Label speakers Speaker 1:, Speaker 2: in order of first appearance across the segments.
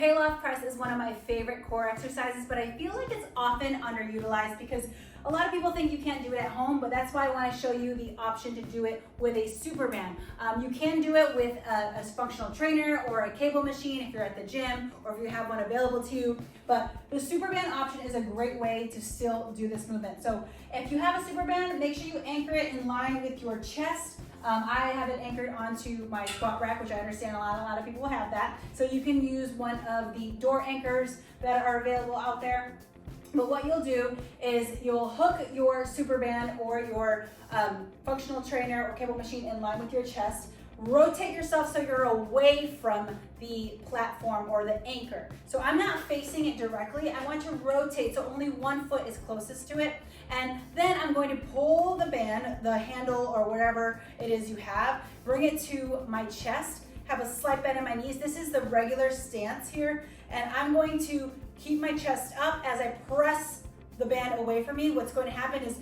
Speaker 1: Paloff Press is one of my favorite core exercises, but I feel like it's often underutilized because a lot of people think you can't do it at home, but that's why I want to show you the option to do it with a super band. You can do it with a functional trainer or a cable machine if you're at the gym or if you have one available to you, but the super band option is a great way to still do this movement. So if you have a super band, make sure you anchor it in line with your chest. I have it anchored onto my squat rack, which I understand a lot of people will have that. So you can use one of the door anchors that are available out there. But what you'll do is you'll hook your super band or your functional trainer or cable machine in line with your chest. Rotate yourself so you're away from the platform or the anchor. So I'm not facing it directly. I want to rotate so only one foot is closest to it. And then I'm going to pull the band, the handle or whatever it is you have, bring it to my chest, have a slight bend in my knees. This is the regular stance here. And I'm going to keep my chest up as I press the band away from me. What's going to happen is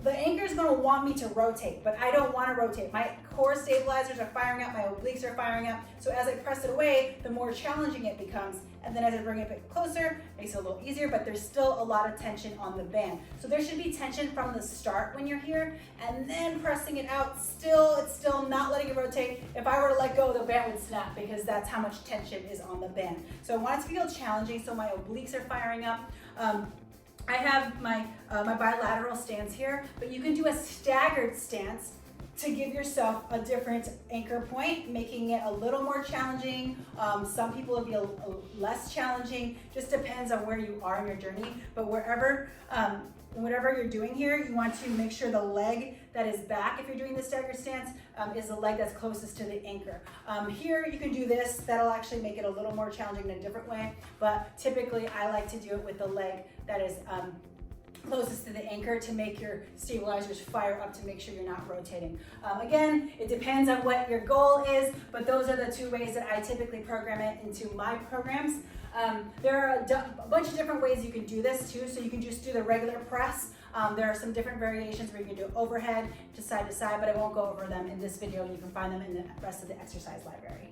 Speaker 1: the anchor is going to want me to rotate, but I don't want to rotate. My core stabilizers are firing up, my obliques are firing up. So as I press it away, the more challenging it becomes. And then as I bring it a bit closer, it makes it a little easier, but there's still a lot of tension on the band. So there should be tension from the start when you're here, and then pressing it out, it's still not letting it rotate. If I were to let go, the band would snap because that's how much tension is on the band. So I want it to feel challenging, so my obliques are firing up. I have my bilateral stance here, but you can do a staggered stance to give yourself a different anchor point, making it a little more challenging. Some people will be a less challenging, just depends on where you are in your journey. But whatever you're doing here, you want to make sure the leg that is back, if you're doing the staggered stance, is the leg that's closest to the anchor. Here you can do this, that'll actually make it a little more challenging in a different way, but typically I like to do it with the leg that is closest to the anchor to make your stabilizers fire up to make sure you're not rotating. Again, it depends on what your goal is, but those are the two ways that I typically program it into my programs. There are a bunch of different ways you can do this too, so you can just do the regular press. There are some different variations where you can do overhead to side, but I won't go over them in this video. You can find them in the rest of the exercise library.